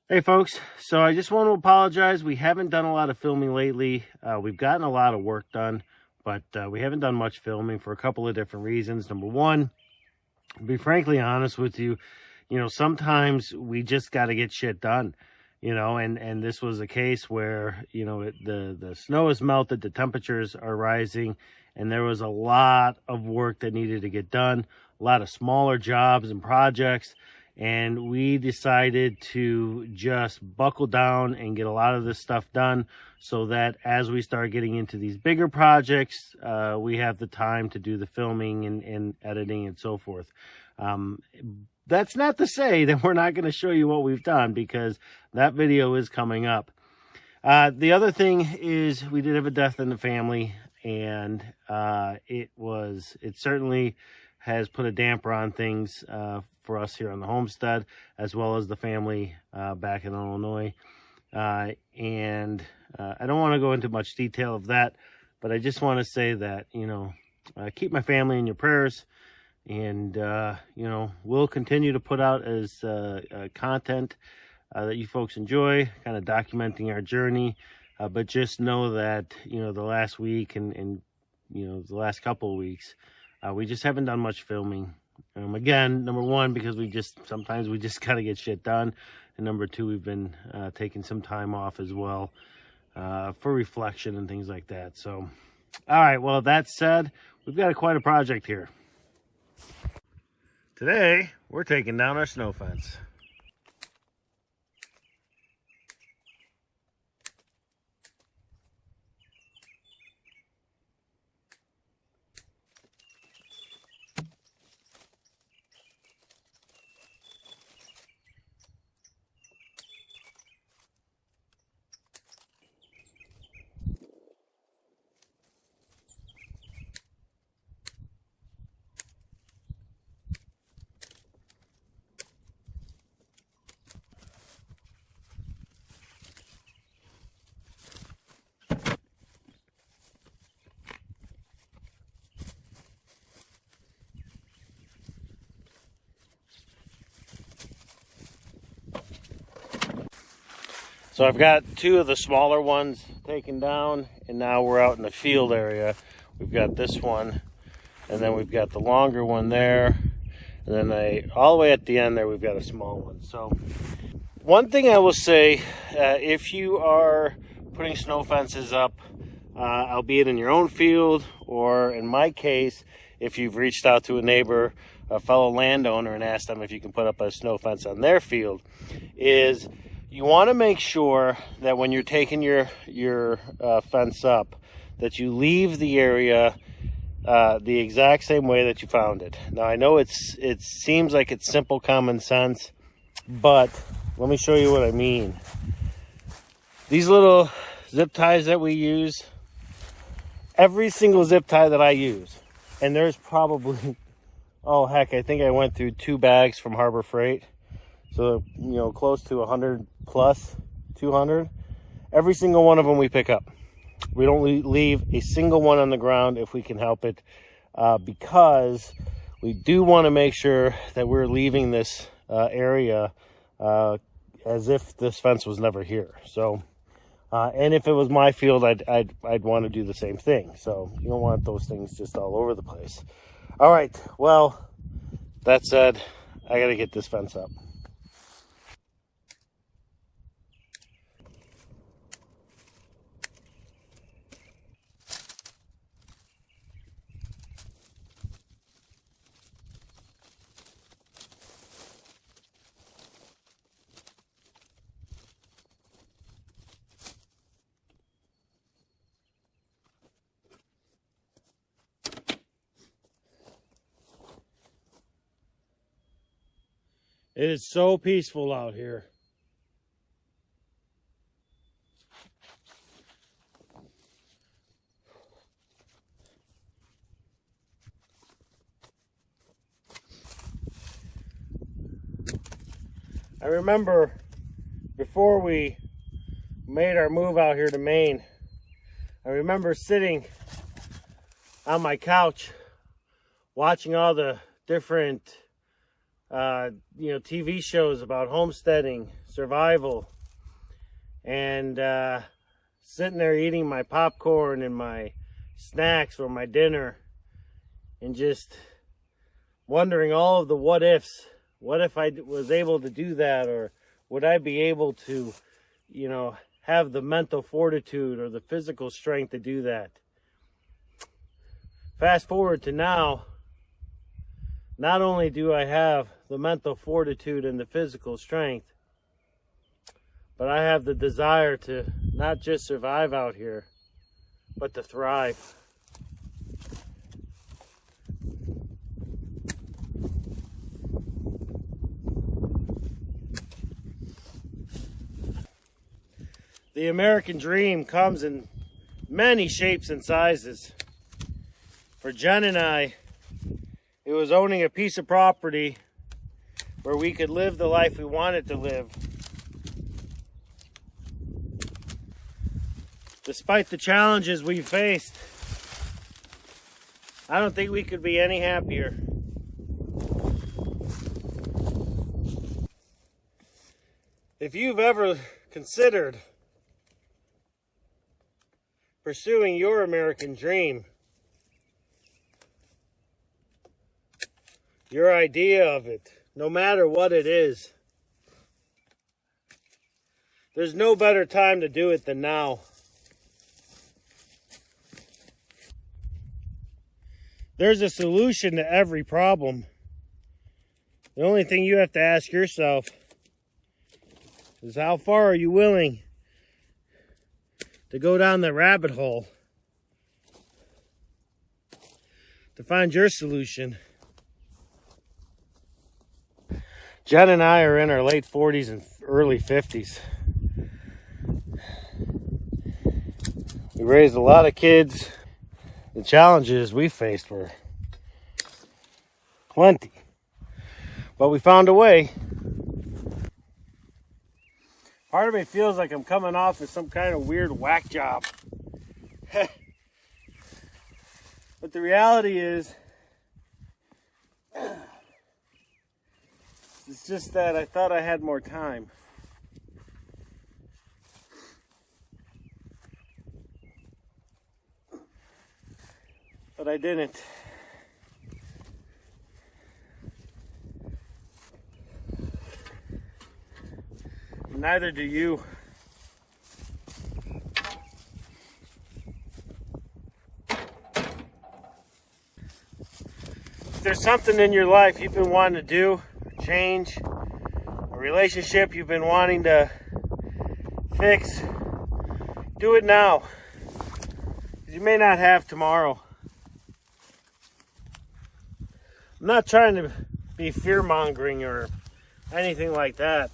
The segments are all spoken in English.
Hey folks, so I just want to apologize. We haven't done a lot of filming lately. We've gotten a lot of work done, but we haven't done much filming for a couple of different reasons. Number one, to be frankly honest with you, sometimes we just got to get shit done, and this was a case where, the snow has melted, the temperatures are rising, and there was a lot of work that needed to get done, a lot of smaller jobs and projects. And we decided to just buckle down and get a lot of this stuff done so that as we start getting into these bigger projects, we have the time to do the filming and editing and so forth. That's not to say that we're not going to show you what we've done, because that video is coming up. The other thing is we did have a death in the family, and it certainly has put a damper on things for us here on the homestead, as well as the family back in Illinois. I don't want to go into much detail of that, but I just want to say that, keep my family in your prayers, and, we'll continue to put out as content that you folks enjoy, kind of documenting our journey. But just know that, the last week and the last couple of weeks, we just haven't done much filming. Again, number one, because sometimes we just got to get shit done. And number two, we've been taking some time off as well for reflection and things like that. So, all right, well, that said, we've got quite a project here. Today, we're taking down our snow fence. So I've got two of the smaller ones taken down, and now we're out in the field area. We've got this one, and then we've got the longer one there, and then all the way at the end there, we've got a small one. So one thing I will say, if you are putting snow fences up, albeit in your own field, or in my case, if you've reached out to a neighbor, a fellow landowner, and asked them if you can put up a snow fence on their field, is you want to make sure that when you're taking your fence up, that you leave the area the exact same way that you found it. Now, I know it seems like it's simple common sense, but let me show you what I mean. These little zip ties that we use, every single zip tie that I use, and there's probably, oh heck, I think I went through 2 bags from Harbor Freight. So, close to 100 plus, 200. Every single one of them we pick up. We don't leave a single one on the ground if we can help it, because we do want to make sure that we're leaving this area as if this fence was never here. So, and if it was my field, I'd want to do the same thing. So you don't want those things just all over the place. All right, well, that said, I gotta get this fence up. It is so peaceful out here. I remember before we made our move out here to Maine, I remember sitting on my couch watching all the different TV shows about homesteading, survival, and sitting there eating my popcorn and my snacks or my dinner, and just wondering all of the what ifs. What if I was able to do that, or would I be able to, have the mental fortitude or the physical strength to do that? Fast forward to now, not only do I have the mental fortitude and the physical strength, but I have the desire to not just survive out here, but to thrive. The American dream comes in many shapes and sizes. For Jen and I, it was owning a piece of property where we could live the life we wanted to live. Despite the challenges we faced, I don't think we could be any happier. If you've ever considered pursuing your American dream, your idea of it, no matter what it is, there's no better time to do it than now. There's a solution to every problem. The only thing you have to ask yourself is, how far are you willing to go down the rabbit hole to find your solution? Jen and I are in our late 40s and early 50s. We raised a lot of kids. The challenges we faced were plenty, but we found a way. Part of me feels like I'm coming off as some kind of weird whack job. But the reality is, it's just that I thought I had more time. But I didn't. Neither do you. If there's something in your life you've been wanting to do, change, a relationship you've been wanting to fix, do it now. You may not have tomorrow. I'm not trying to be fear-mongering or anything like that.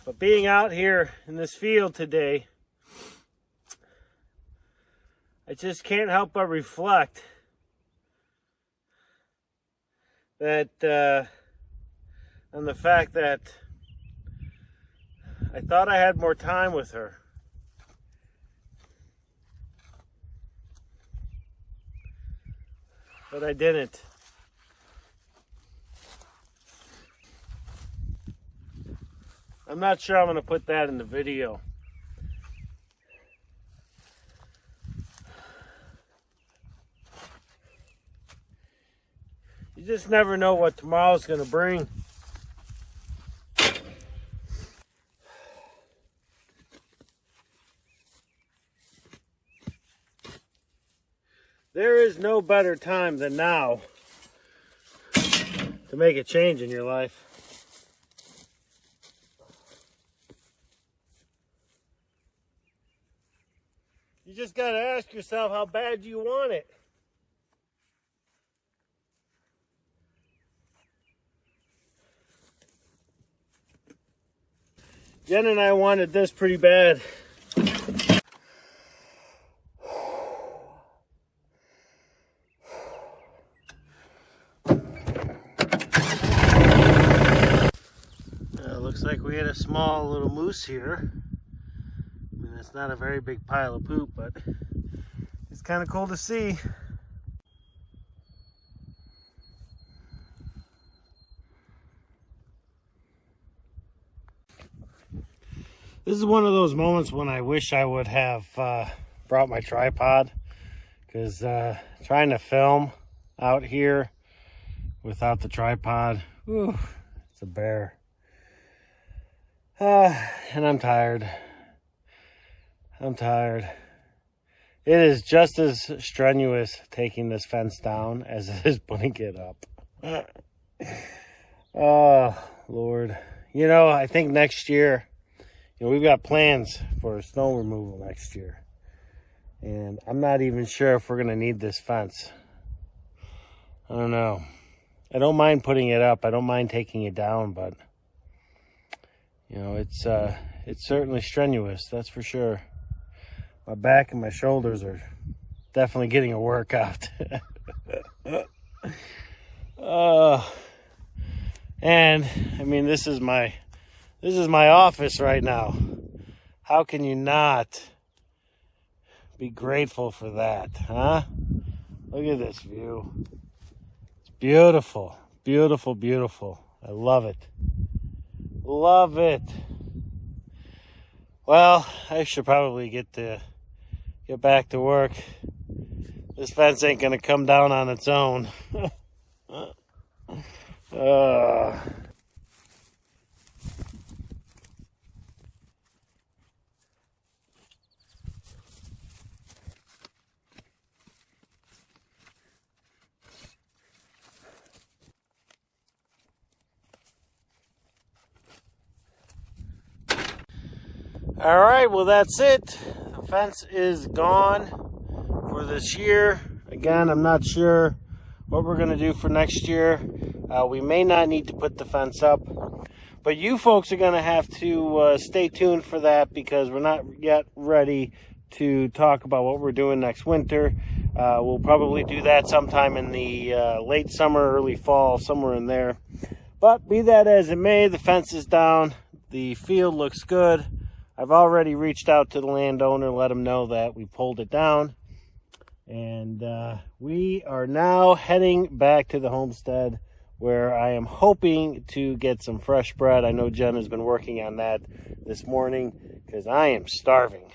But being out here in this field today, I just can't help but reflect that on the fact that I thought I had more time with her. But I didn't. I'm not sure I'm going to put that in the video. You just never know what tomorrow's going to bring. There is no better time than now to make a change in your life. You just got to ask yourself how bad you want it. Jen and I wanted this pretty bad. Looks like we had a small little moose here. I mean, it's not a very big pile of poop, but it's kind of cool to see. This is one of those moments when I wish I would have brought my tripod, because trying to film out here without the tripod, whew, it's a bear. And I'm tired. It is just as strenuous taking this fence down as it is putting it up. Oh, Lord. You know, I think next year, we've got plans for snow removal next year. And I'm not even sure if we're going to need this fence. I don't know. I don't mind putting it up. I don't mind taking it down, but it's certainly strenuous, that's for sure. My back and my shoulders are definitely getting a workout. And I mean, this is my office right now. How can you not be grateful for that, huh? Look at this view. It's beautiful, beautiful, beautiful. I love it. Love it. Well, I should probably get back to work. This fence ain't gonna come down on its own. All right, well, that's it. The fence is gone for this year. Again, I'm not sure what we're going to do for next year. We may not need to put the fence up, but you folks are going to have to stay tuned for that, because we're not yet ready to talk about what we're doing next winter. We'll probably do that sometime in the late summer, early fall, somewhere in there. But be that as it may, the fence is down. The field looks good. I've already reached out to the landowner, let him know that we pulled it down. And we are now heading back to the homestead, where I am hoping to get some fresh bread. I know Jen has been working on that this morning, because I am starving.